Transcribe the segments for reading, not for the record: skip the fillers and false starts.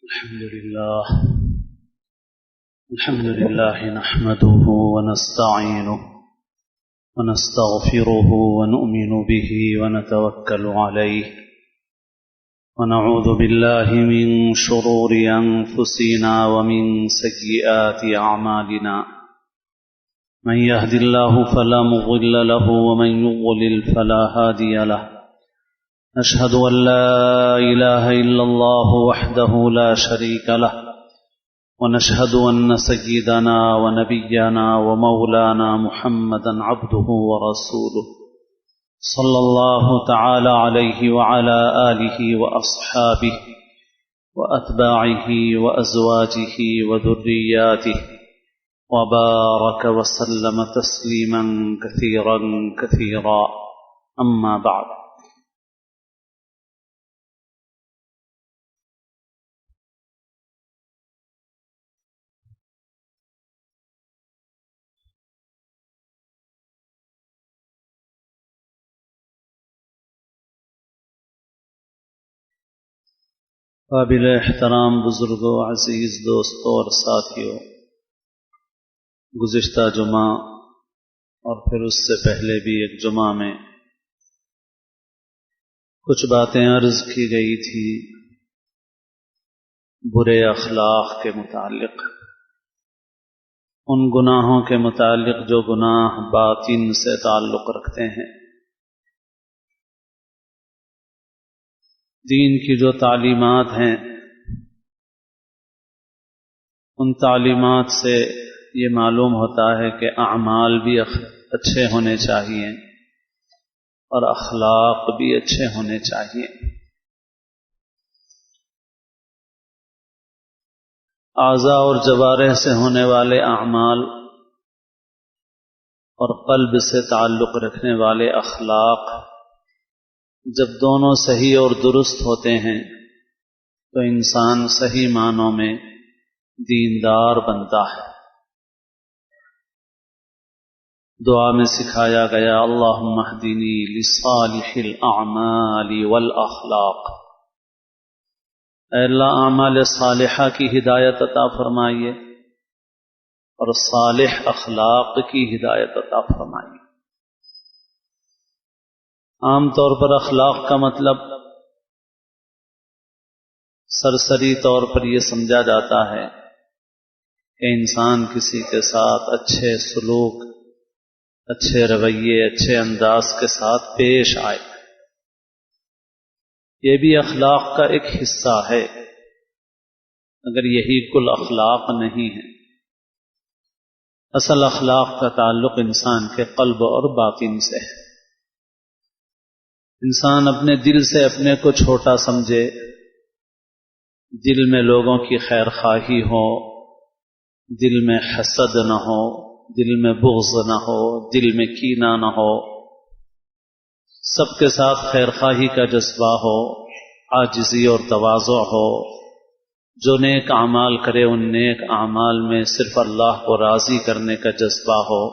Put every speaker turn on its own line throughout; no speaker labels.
الحمد لله نحمده ونستعينه ونستغفره ونؤمن به ونتوكل عليه ونعوذ بالله من شرور أنفسنا ومن سيئات أعمالنا من يهد الله فلا مضل له ومن يضلل فلا هادي له أشهد أن لا إله إلا الله وحده لا شريك له ونشهد أن سيدنا ونبينا ومولانا محمدا عبده ورسوله صلى الله تعالى عليه وعلى آله وأصحابه وأتباعه وأزواجه وذرياته وبارك وسلم تسليما كثيرا كثيرا أما بعد. قابل احترام بزرگوں، عزیز دوستوں اور ساتھیوں، گزشتہ جمعہ اور پھر اس سے پہلے بھی ایک جمعہ میں کچھ باتیں عرض کی گئی تھی برے اخلاق کے متعلق، ان گناہوں کے متعلق جو گناہ باطن سے تعلق رکھتے ہیں. دین کی جو تعلیمات ہیں ان تعلیمات سے یہ معلوم ہوتا ہے کہ اعمال بھی اچھے ہونے چاہیے اور اخلاق بھی اچھے ہونے چاہیے. اعضاء اور جوارح سے ہونے والے اعمال اور قلب سے تعلق رکھنے والے اخلاق جب دونوں صحیح اور درست ہوتے ہیں تو انسان صحیح معنوں میں دیندار بنتا ہے. دعا میں سکھایا گیا اللہم اہدنی لصالح الاعمال والاخلاق، اے اللہ اعمال صالحہ کی ہدایت عطا فرمائیے اور صالح اخلاق کی ہدایت عطا فرمائیے. عام طور پر اخلاق کا مطلب سرسری طور پر یہ سمجھا جاتا ہے کہ انسان کسی کے ساتھ اچھے سلوک، اچھے رویے، اچھے انداز کے ساتھ پیش آئے. یہ بھی اخلاق کا ایک حصہ ہے مگر یہی کل اخلاق نہیں ہے. اصل اخلاق کا تعلق انسان کے قلب اور باطن سے ہے. انسان اپنے دل سے اپنے کو چھوٹا سمجھے، دل میں لوگوں کی خیر خواہی ہو، دل میں حسد نہ ہو، دل میں بغض نہ ہو، دل میں کینہ نہ ہو، سب کے ساتھ خیر خواہی کا جذبہ ہو، عاجزی اور تواضع ہو. جو نیک اعمال کرے ان نیک اعمال میں صرف اللہ کو راضی کرنے کا جذبہ ہو،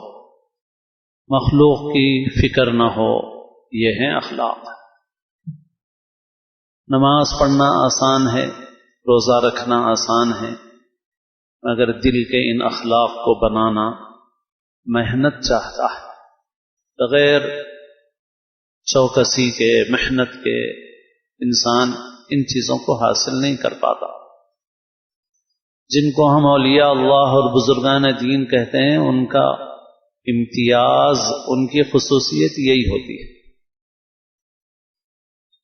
مخلوق کی فکر نہ ہو. یہ ہیں اخلاق. نماز پڑھنا آسان ہے، روزہ رکھنا آسان ہے، مگر دل کے ان اخلاق کو بنانا محنت چاہتا ہے. بغیر چوکسی کے، محنت کے انسان ان چیزوں کو حاصل نہیں کر پاتا. جن کو ہم اولیاء اللہ اور بزرگان دین کہتے ہیں ان کا امتیاز، ان کی خصوصیت یہی ہوتی ہے.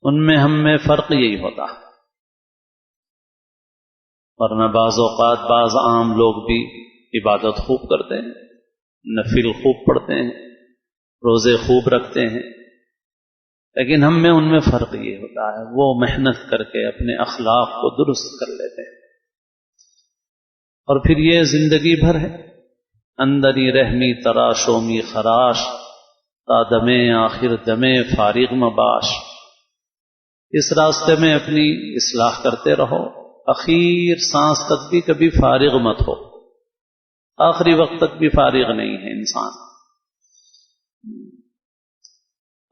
ان میں ہم میں فرق یہی ہوتا ہے. ورنہ بعض اوقات بعض عام لوگ بھی عبادت خوب کرتے ہیں، نفل خوب پڑھتے ہیں، روزے خوب رکھتے ہیں، لیکن ہم میں ان میں فرق یہ ہوتا ہے وہ محنت کر کے اپنے اخلاق کو درست کر لیتے ہیں. اور پھر یہ زندگی بھر ہے اندری رحمی تراشومی خراش تا دمے آخر دمے فارغ مباش. اس راستے میں اپنی اصلاح کرتے رہو، اخیر سانس تک بھی کبھی فارغ مت ہو. آخری وقت تک بھی فارغ نہیں ہے انسان.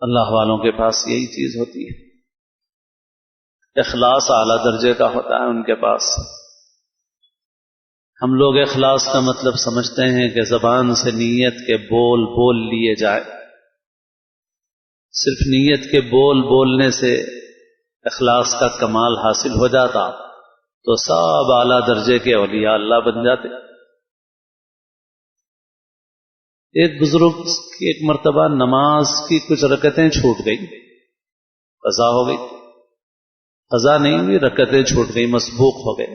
اللہ والوں کے پاس یہی چیز ہوتی ہے. اخلاص اعلیٰ درجے کا ہوتا ہے ان کے پاس۔ ہم لوگ اخلاص کا مطلب سمجھتے ہیں کہ زبان سے نیت کے بول بول لیے جائے، صرف نیت کے بول بولنے سے اخلاص کا کمال حاصل ہو جاتا تو سب اعلیٰ درجے کے اولیاء اللہ بن جاتے۔ ایک بزرگ کی ایک مرتبہ نماز کی کچھ رکعتیں چھوٹ گئی، قضا ہو گئی، قضا نہیں ہوئی، رکعتیں چھوٹ گئی، مسبوق ہو گئے،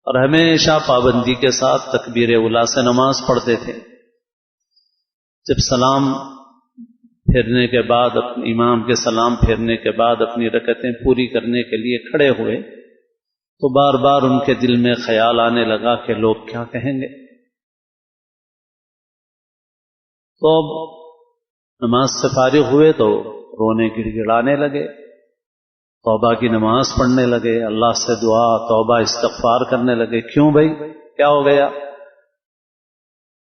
اور ہمیشہ پابندی کے ساتھ تکبیر اولیٰ سے نماز پڑھتے تھے۔ جب سلام پھیرنے کے بعد، اپنے امام کے سلام پھیرنے کے بعد اپنی رکعتیں پوری کرنے کے لیے کھڑے ہوئے تو بار بار ان کے دل میں خیال آنے لگا کہ لوگ کیا کہیں گے۔ تو اب نماز سے فارغ ہوئے تو رونے گڑ گڑانے لگے، توبہ کی نماز پڑھنے لگے، اللہ سے دعا توبہ استغفار کرنے لگے۔ کیوں بھائی، کیا ہو گیا؟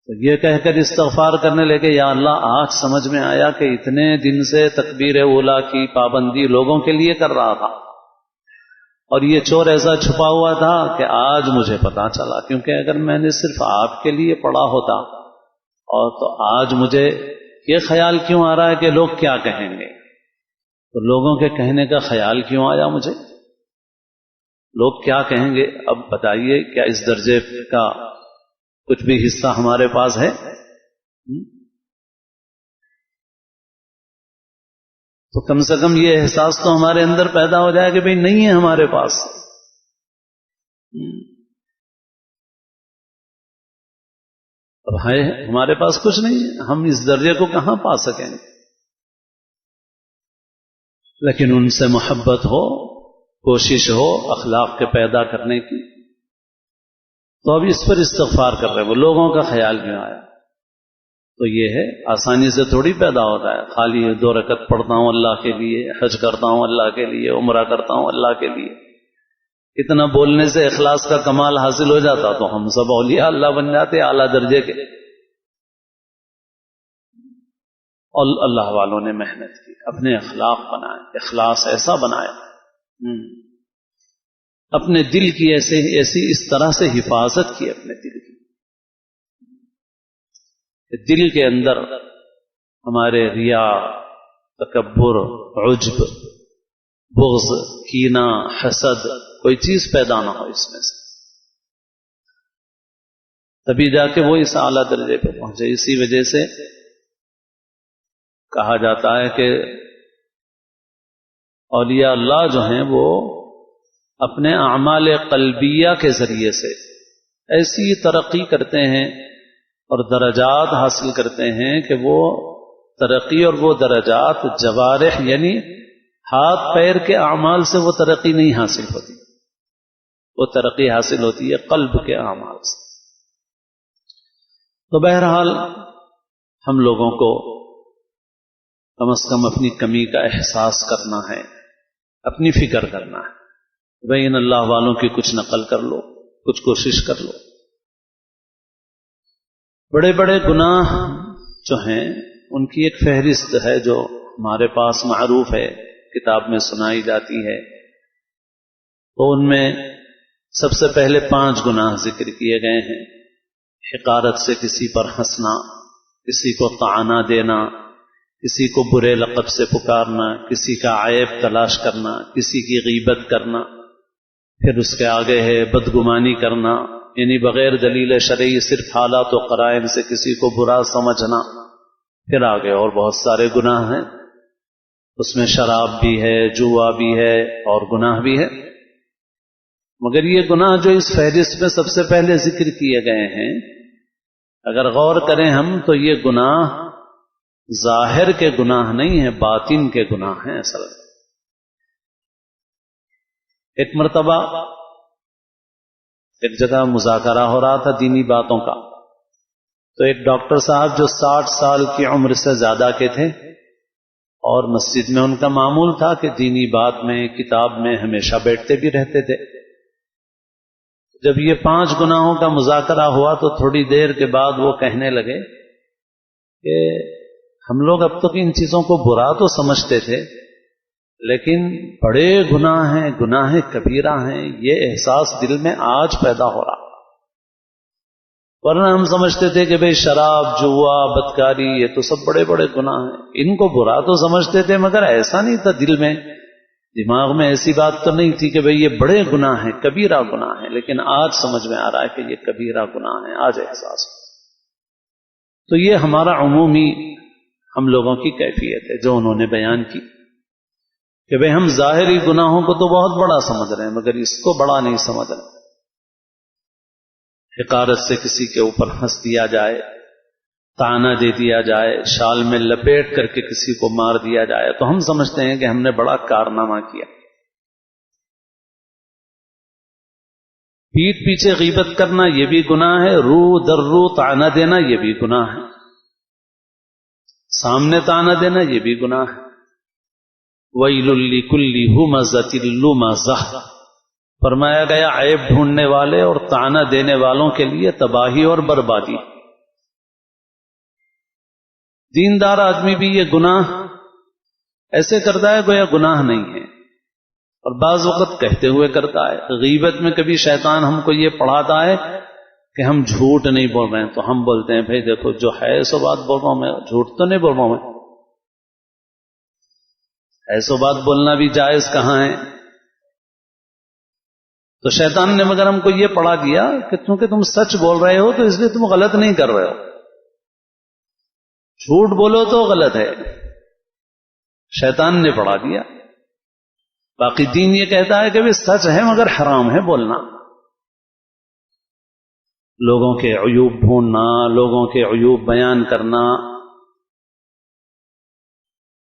تو یہ کہہ کر استغفار کرنے لگے، یا اللہ آج سمجھ میں آیا کہ اتنے دن سے تکبیر اولیٰ کی پابندی لوگوں کے لیے کر رہا تھا، اور یہ چور ایسا چھپا ہوا تھا کہ آج مجھے پتا چلا، کیونکہ اگر میں نے صرف آپ کے لیے پڑھا ہوتا اور تو آج مجھے یہ خیال کیوں آ رہا ہے کہ لوگ کیا کہیں گے؟ تو لوگوں کے کہنے کا خیال کیوں آیا مجھے؟ لوگ کیا کہیں گے؟ اب بتائیے، کیا اس درجے کا کچھ بھی حصہ ہمارے پاس ہے؟ تو کم سے کم یہ احساس تو ہمارے اندر پیدا ہو جائے کہ بھئی نہیں ہے ہمارے پاس۔ اب ہے ہمارے پاس کچھ نہیں ہے، ہم اس درجے کو کہاں پا سکیں گے؟ لیکن ان سے محبت ہو، کوشش ہو اخلاق کے پیدا کرنے کی، تو اب اس پر استغفار کر رہے ہیں، وہ لوگوں کا خیال کیوں آیا؟ تو یہ ہے آسانی سے تھوڑی پیدا ہوتا ہے، خالی 2 رکعت پڑھتا ہوں اللہ کے لیے، حج کرتا ہوں اللہ کے لیے، عمرہ کرتا ہوں اللہ کے لیے، اتنا بولنے سے اخلاص کا کمال حاصل ہو جاتا تو ہم سب اولیاء اللہ بن جاتے، اعلیٰ درجے کے۔ اور اللہ والوں نے محنت کی، اپنے اخلاق بنائے، اخلاص ایسا بنایا، اپنے دل کی ایسی اس طرح سے حفاظت کی اپنے دل کی، دل کے اندر ہمارے ریا، تکبر، عجب، بغض، کینہ، حسد، کوئی چیز پیدا نہ ہو اس میں سے، تبھی جا کے وہ اس اعلیٰ درجے پہ پہنچے۔ اسی وجہ سے کہا جاتا ہے کہ اولیاء اللہ جو ہیں وہ اپنے اعمال قلبیہ کے ذریعے سے ایسی ترقی کرتے ہیں اور درجات حاصل کرتے ہیں کہ وہ ترقی اور وہ درجات جوارح یعنی ہاتھ پیر کے اعمال سے وہ ترقی نہیں حاصل ہوتی، وہ ترقی حاصل ہوتی ہے قلب کے اعمال سے۔ تو بہرحال ہم لوگوں کو کم از کم اپنی کمی کا احساس کرنا ہے، اپنی فکر کرنا ہے، بھئی ان اللہ والوں کی کچھ نقل کر لو، کچھ کوشش کر لو۔ بڑے بڑے گناہ جو ہیں ان کی ایک فہرست ہے جو ہمارے پاس معروف ہے، کتاب میں سنائی جاتی ہے، تو ان میں سب سے پہلے 5 گناہ ذکر کیے گئے ہیں۔ حقارت سے کسی پر ہنسنا، کسی کو طعنہ دینا، کسی کو برے لقب سے پکارنا، کسی کا عیب تلاش کرنا، کسی کی غیبت کرنا، پھر اس کے آگے ہے بدگمانی کرنا، یعنی بغیر دلیل شرعی صرف حالات و قرائن سے کسی کو برا سمجھنا، پھر آگے اور بہت سارے گناہ ہیں، اس میں شراب بھی ہے، جوا بھی ہے اور گناہ بھی ہے، مگر یہ گناہ جو اس فہرست میں سب سے پہلے ذکر کیے گئے ہیں، اگر غور کریں ہم تو یہ گناہ ظاہر کے گناہ نہیں ہیں، باطن کے گناہ ہیں اصل میں۔ ایک مرتبہ ایک جگہ مذاکرہ ہو رہا تھا دینی باتوں کا، تو ایک ڈاکٹر صاحب جو 60 سال کی عمر سے زیادہ کے تھے اور مسجد میں ان کا معمول تھا کہ دینی بات میں، کتاب میں ہمیشہ بیٹھتے بھی رہتے تھے، جب یہ 5 گناہوں کا مذاکرہ ہوا تو تھوڑی دیر کے بعد وہ کہنے لگے کہ ہم لوگ اب تک ان چیزوں کو برا تو سمجھتے تھے، لیکن بڑے گناہ ہیں، گناہ کبیرہ ہیں، یہ احساس دل میں آج پیدا ہو رہا۔ ورنہ ہم سمجھتے تھے کہ بھئی شراب، جوا، بدکاری یہ تو سب بڑے بڑے گناہ ہیں، ان کو برا تو سمجھتے تھے، مگر ایسا نہیں تھا، دل میں دماغ میں ایسی بات تو نہیں تھی کہ بھئی یہ بڑے گناہ ہیں، کبیرہ گناہ ہیں، لیکن آج سمجھ میں آ رہا ہے کہ یہ کبیرہ گناہ ہیں، آج احساس۔ تو یہ ہمارا عمومی ہم لوگوں کی کیفیت ہے جو انہوں نے بیان کی کہ بھئی ہم ظاہری گناہوں کو تو بہت بڑا سمجھ رہے ہیں مگر اس کو بڑا نہیں سمجھ رہے۔ حقارت سے کسی کے اوپر ہنس دیا جائے، طعنہ دے دیا جائے، شال میں لپیٹ کر کے کسی کو مار دیا جائے تو ہم سمجھتے ہیں کہ ہم نے بڑا کارنامہ کیا۔ پیٹھ پیچھے غیبت کرنا یہ بھی گناہ ہے، رو در رو طعنہ دینا یہ بھی گناہ ہے، سامنے طعنہ دینا یہ بھی گناہ ہے۔ وَيْلٌ لِكُلِّ هُمَزَةٍ لُمَزَةٍ، فرمایا گیا عیب ڈھونڈنے والے اور طعنہ دینے والوں کے لیے تباہی اور بربادی۔ دیندار آدمی بھی یہ گناہ ایسے کرتا ہے گویا گناہ نہیں ہے، اور بعض وقت کہتے ہوئے کرتا ہے۔ غیبت میں کبھی شیطان ہم کو یہ پڑھاتا ہے کہ ہم جھوٹ نہیں بول رہے ہیں، تو ہم بولتے ہیں بھئی دیکھو جو ہے سو بات بول رہا ہوں میں، جھوٹ تو نہیں بول رہا ہوں میں، ایسو بات بولنا بھی جائز کہاں ہے؟ تو شیطان نے مگر ہم کو یہ پڑھا دیا کہ چونکہ تم سچ بول رہے ہو تو اس لیے تم غلط نہیں کر رہے ہو، جھوٹ بولو تو غلط ہے، شیطان نے پڑھا دیا۔ باقی دین یہ کہتا ہے کہ بھی سچ ہے مگر حرام ہے بولنا، لوگوں کے عیوب ڈھونڈنا، لوگوں کے عیوب بیان کرنا۔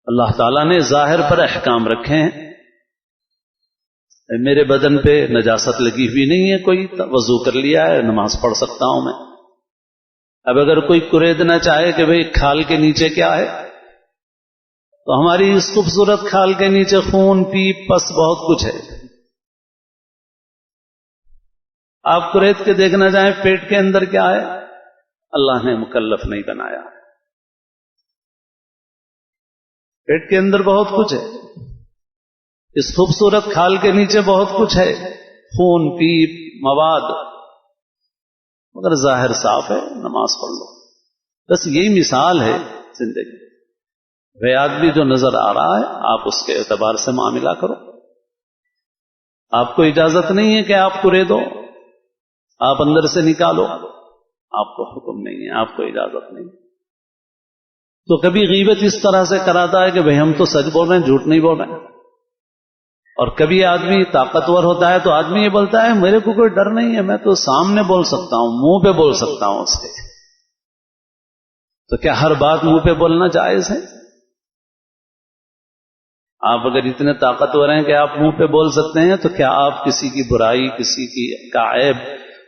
اللہ تعالیٰ نے ظاہر پر احکام رکھے ہیں، میرے بدن پہ نجاست لگی ہوئی نہیں ہے، کوئی وضو کر لیا ہے، نماز پڑھ سکتا ہوں میں۔ اب اگر کوئی کریدنا چاہے کہ بھئی کھال کے نیچے کیا ہے، تو ہماری اس خوبصورت کھال کے نیچے خون، پیپ، پس بہت کچھ ہے۔ آپ کرید کے دیکھنا چاہیں پیٹ کے اندر کیا ہے، اللہ نے مکلف نہیں بنایا، پیٹ کے اندر بہت کچھ ہے، اس خوبصورت کھال کے نیچے بہت کچھ ہے، خون، پیپ، مواد، مگر ظاہر صاف ہے، نماز پڑھ لو۔ بس یہی مثال ہے زندگی، وہ آدمی جو نظر آ رہا ہے آپ اس کے اعتبار سے معاملہ کرو۔ آپ کو اجازت نہیں ہے کہ آپ کرے دو، آپ اندر سے نکالو، آپ کو حکم نہیں ہے، آپ کو اجازت نہیں۔ تو کبھی غیبت اس طرح سے کراتا ہے کہ بھئی ہم تو سچ بول رہے ہیں، جھوٹ نہیں بول رہے ہیں، اور کبھی آدمی طاقتور ہوتا ہے تو آدمی یہ بولتا ہے میرے کو کوئی ڈر نہیں ہے، میں تو سامنے بول سکتا ہوں، منہ پہ بول سکتا ہوں اس سے۔ تو کیا ہر بات منہ پہ بولنا جائز ہے؟ آپ اگر اتنے طاقتور ہیں کہ آپ منہ پہ بول سکتے ہیں تو کیا آپ کسی کی برائی، کسی کی کا عیب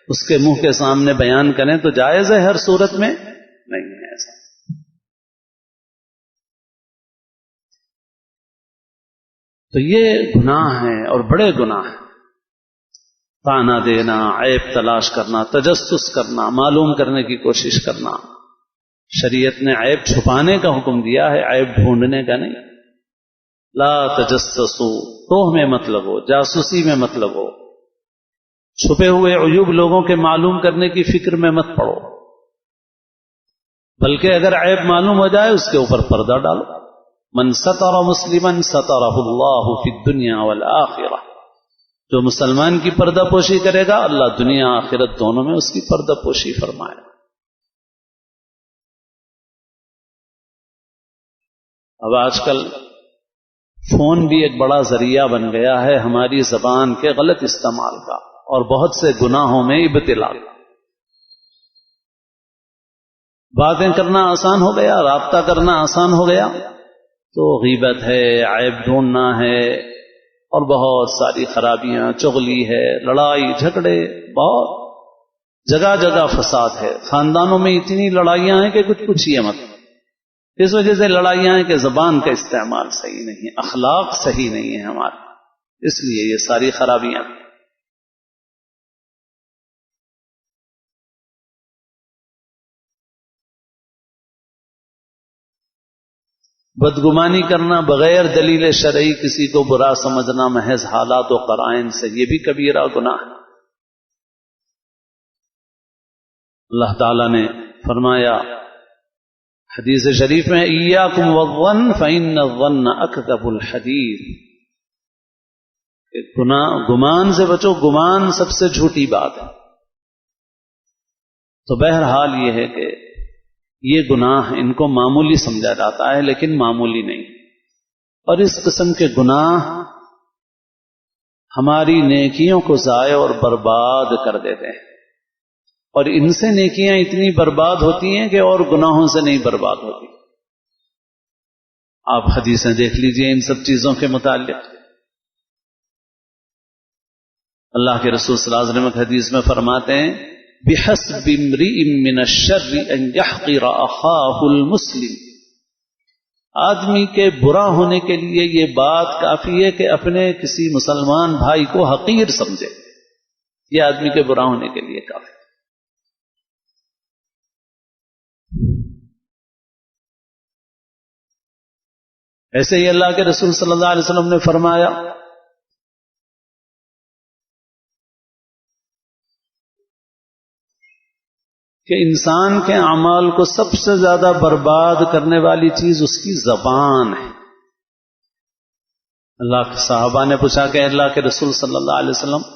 اس کے منہ کے سامنے بیان کریں تو جائز ہے ہر صورت میں؟ نہیں ہے ایسا۔ تو یہ گناہ ہیں اور بڑے گناہ ہیں، طعنہ دینا، عیب تلاش کرنا، تجسس کرنا، معلوم کرنے کی کوشش کرنا۔ شریعت نے عیب چھپانے کا حکم دیا ہے، عیب ڈھونڈنے کا نہیں۔ لا تجسسو، توہ میں مت لگو، جاسوسی میں مت لگو، چھپے ہوئے عیوب لوگوں کے معلوم کرنے کی فکر میں مت پڑو، بلکہ اگر عیب معلوم ہو جائے اس کے اوپر پردہ ڈالو۔ من ستر مسلما سترہ اللہ فی الدنیا والآخرہ، جو مسلمان کی پردہ پوشی کرے گا اللہ دنیا آخرت دونوں میں اس کی پردہ پوشی فرمائے۔ اب آج کل فون بھی ایک بڑا ذریعہ بن گیا ہے ہماری زبان کے غلط استعمال کا اور بہت سے گناہوں میں ابتلا۔ باتیں کرنا آسان ہو گیا، رابطہ کرنا آسان ہو گیا، تو غیبت ہے، عیب ڈھونڈنا ہے، اور بہت ساری خرابیاں، چغلی ہے، لڑائی جھگڑے، بہت جگہ جگہ فساد ہے۔ خاندانوں میں اتنی لڑائیاں ہیں کہ کچھ پوچھیے مت۔ اس وجہ سے لڑائیاں ہیں کہ زبان کا استعمال صحیح نہیں ہے، اخلاق صحیح نہیں ہے ہمارا، اس لیے یہ ساری خرابیاں۔ بدگمانی کرنا بغیر دلیل شرعی کسی کو برا سمجھنا محض حالات و قرائن سے، یہ بھی کبیرہ گناہ ہے۔ اللہ تعالی نے فرمایا حدیث شریف میں ایاکم والظن فإن الظن اکذب الحدیث، گمان سے بچو، گمان سب سے جھوٹی بات ہے۔ تو بہرحال یہ ہے کہ یہ گناہ ان کو معمولی سمجھا جاتا ہے لیکن معمولی نہیں، اور اس قسم کے گناہ ہماری نیکیوں کو ضائع اور برباد کر دیتے ہیں، اور ان سے نیکیاں اتنی برباد ہوتی ہیں کہ اور گناہوں سے نہیں برباد ہوتی۔ آپ حدیثیں دیکھ لیجئے ان سب چیزوں کے متعلق۔ اللہ کے رسول صلی اللہ علیہ وسلم حدیث میں فرماتے ہیں بِحَسْبِ امْرِئٍ مِّنَ الشَّرِّ أَن يَحْقِرَ أَخَاهُ الْمُسْلِمَ، آدمی کے برا ہونے کے لیے یہ بات کافی ہے کہ اپنے کسی مسلمان بھائی کو حقیر سمجھے، یہ آدمی کے برا ہونے کے لیے کافی۔ ایسے ہی اللہ کے رسول صلی اللہ علیہ وسلم نے فرمایا کہ انسان کے اعمال کو سب سے زیادہ برباد کرنے والی چیز اس کی زبان ہے۔ اللہ کے صحابہ نے پوچھا کہ اللہ کے رسول صلی اللہ علیہ وسلم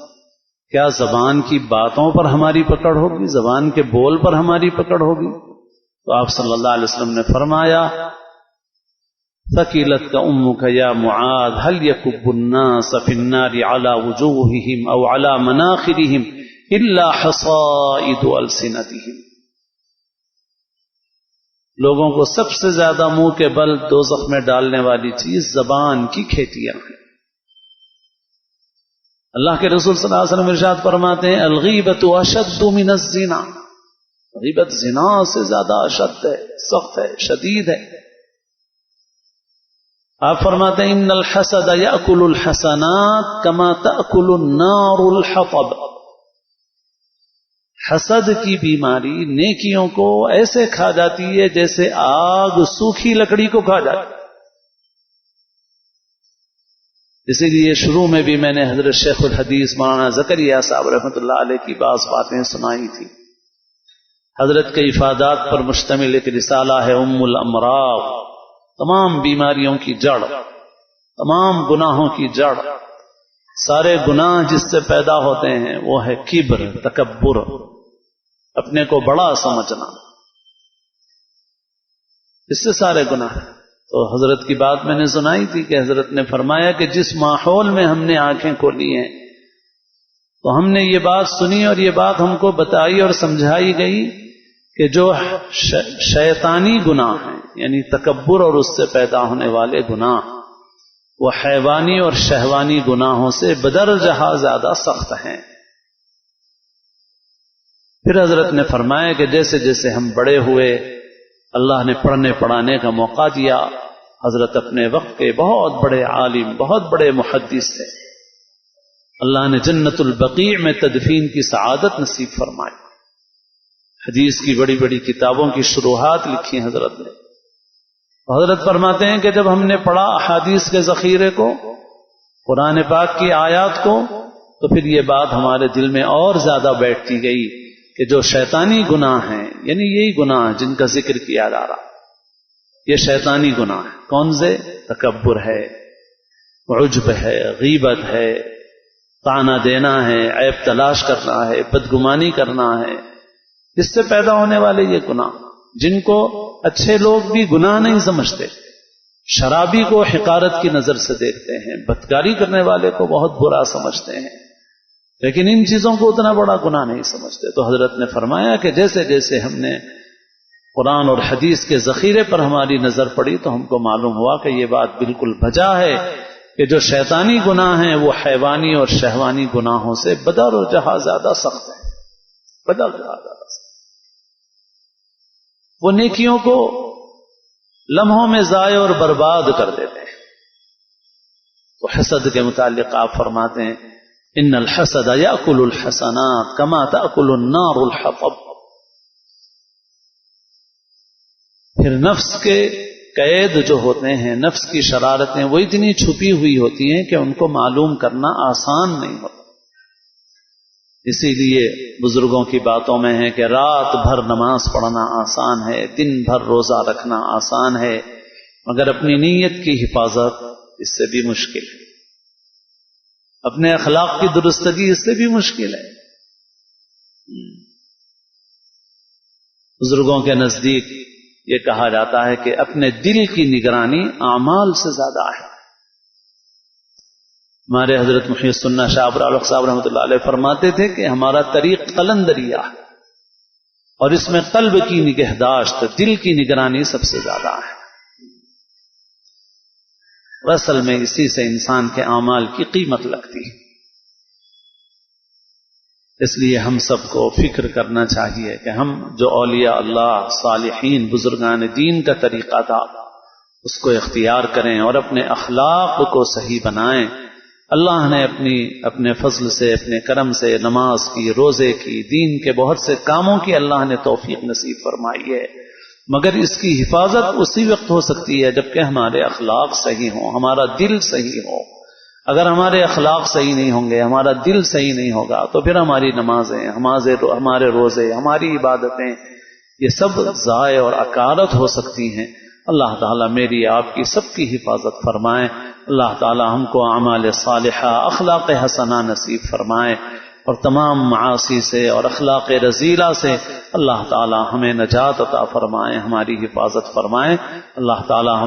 کیا زبان کی باتوں پر ہماری پکڑ ہوگی، زبان کے بول پر ہماری پکڑ ہوگی؟ تو آپ صلی اللہ علیہ وسلم نے فرمایا ثقیلتک امک یا معاذ هل یکب الناس فی النار علی وجوہہم او علی مناخرہم الا حصائد السنتہم، لوگوں کو سب سے زیادہ منہ کے بل دوزخ میں ڈالنے والی چیز زبان کی کھیتیاں ہیں۔ اللہ کے رسول صلی اللہ علیہ وسلم ارشاد فرماتے ہیں الغیبۃ اشد من الزنا، غیبت زنا سے زیادہ اشد ہے، سخت ہے، شدید ہے۔ آپ فرماتے ہیں ان الحسد یاکل الحسنات کما تاکل النار الحطب، حسد کی بیماری نیکیوں کو ایسے کھا جاتی ہے جیسے آگ سوکھی لکڑی کو کھا جاتی ہے۔ اسی لیے شروع میں بھی میں نے حضرت شیخ الحدیث مولانا زکریا صاحب رحمۃ اللہ علیہ کی بعض باتیں سنائی تھی۔ حضرت کے افادات پر مشتمل ایک رسالہ ہے ام الامراض، تمام بیماریوں کی جڑ، تمام گناہوں کی جڑ، سارے گناہ جس سے پیدا ہوتے ہیں وہ ہے کبر، تکبر، اپنے کو بڑا سمجھنا، اس سے سارے گناہ ہیں۔ تو حضرت کی بات میں نے سنائی تھی کہ حضرت نے فرمایا کہ جس ماحول میں ہم نے آنکھیں کھولی ہیں تو ہم نے یہ بات سنی اور یہ بات ہم کو بتائی اور سمجھائی گئی کہ جو شیطانی گناہ ہیں یعنی تکبر اور اس سے پیدا ہونے والے گناہ وہ حیوانی اور شہوانی گناہوں سے بدرجہ زیادہ سخت ہیں۔ پھر حضرت نے فرمایا کہ جیسے جیسے ہم بڑے ہوئے اللہ نے پڑھنے پڑھانے کا موقع دیا، حضرت اپنے وقت کے بہت بڑے عالم، بہت بڑے محدث تھے، اللہ نے جنت البقیع میں تدفین کی سعادت نصیب فرمائی، حدیث کی بڑی بڑی کتابوں کی شروحات لکھی حضرت نے۔ حضرت فرماتے ہیں کہ جب ہم نے پڑھا احادیث کے ذخیرے کو، قرآن پاک کی آیات کو، تو پھر یہ بات ہمارے دل میں اور زیادہ بیٹھتی گئی کہ جو شیطانی گناہ ہیں یعنی یہی گناہ جن کا ذکر کیا جا رہا، یہ شیطانی گناہ ہے۔ کون سے؟ تکبر ہے، عجب ہے، غیبت ہے، طعنہ دینا ہے، عیب تلاش کرنا ہے، بدگمانی کرنا ہے، اس سے پیدا ہونے والے یہ گناہ جن کو اچھے لوگ بھی گناہ نہیں سمجھتے، شرابی کو حقارت کی نظر سے دیکھتے ہیں، بدکاری کرنے والے کو بہت برا سمجھتے ہیں، لیکن ان چیزوں کو اتنا بڑا گناہ نہیں سمجھتے۔ تو حضرت نے فرمایا کہ جیسے جیسے ہم نے قرآن اور حدیث کے ذخیرے پر ہماری نظر پڑی تو ہم کو معلوم ہوا کہ یہ بات بالکل بجا ہے کہ جو شیطانی گناہ ہیں وہ حیوانی اور شہوانی گناہوں سے بدرجہ زیادہ سخت ہیں، بدرجہ زیادہ سخت۔ وہ نیکیوں کو لمحوں میں ضائع اور برباد کر دیتے ہیں۔ تو حسد کے متعلق آپ فرماتے ہیں ان الحسد یاکل الحسنات کما تاکل النار الحطب، پھر نفس کے قید جو ہوتے ہیں، نفس کی شرارتیں، وہ اتنی چھپی ہوئی ہوتی ہیں کہ ان کو معلوم کرنا آسان نہیں ہوتا۔ اسی لیے بزرگوں کی باتوں میں ہے کہ رات بھر نماز پڑھنا آسان ہے، دن بھر روزہ رکھنا آسان ہے، مگر اپنی نیت کی حفاظت اس سے بھی مشکل ہے، اپنے اخلاق کی درستگی اس سے بھی مشکل ہے۔ بزرگوں کے نزدیک یہ کہا جاتا ہے کہ اپنے دل کی نگرانی اعمال سے زیادہ ہے۔ ہمارے حضرت محی السنہ شاہ ابرار صاحب رحمۃ اللہ علیہ فرماتے تھے کہ ہمارا طریق قلندریہ ہے، اور اس میں قلب کی نگہداشت، دل کی نگرانی سب سے زیادہ ہے۔ اور اصل میں اسی سے انسان کے اعمال کی قیمت لگتی ہے۔ اس لیے ہم سب کو فکر کرنا چاہیے کہ ہم جو اولیاء اللہ، صالحین، بزرگان دین کا طریقہ تھا اس کو اختیار کریں اور اپنے اخلاق کو صحیح بنائیں۔ اللہ نے اپنے فضل سے، اپنے کرم سے نماز کی، روزے کی، دین کے بہت سے کاموں کی اللہ نے توفیق نصیب فرمائی ہے، مگر اس کی حفاظت اسی وقت ہو سکتی ہے جبکہ ہمارے اخلاق صحیح ہوں، ہمارا دل صحیح ہو۔ اگر ہمارے اخلاق صحیح نہیں ہوں گے، ہمارا دل صحیح نہیں ہوگا، تو پھر ہماری نمازیں، ہمارے روزے، ہماری عبادتیں یہ سب ضائع اور اکارت ہو سکتی ہیں۔ اللہ تعالیٰ میری آپ کی سب کی حفاظت فرمائے۔ اللہ تعالیٰ ہم کو اعمال صالحہ، اخلاق حسنہ نصیب فرمائے، اور تمام معاصی سے اور اخلاق رذیلہ سے اللہ تعالیٰ ہمیں نجات عطا فرمائے، ہماری حفاظت فرمائے۔ اللہ تعالیٰ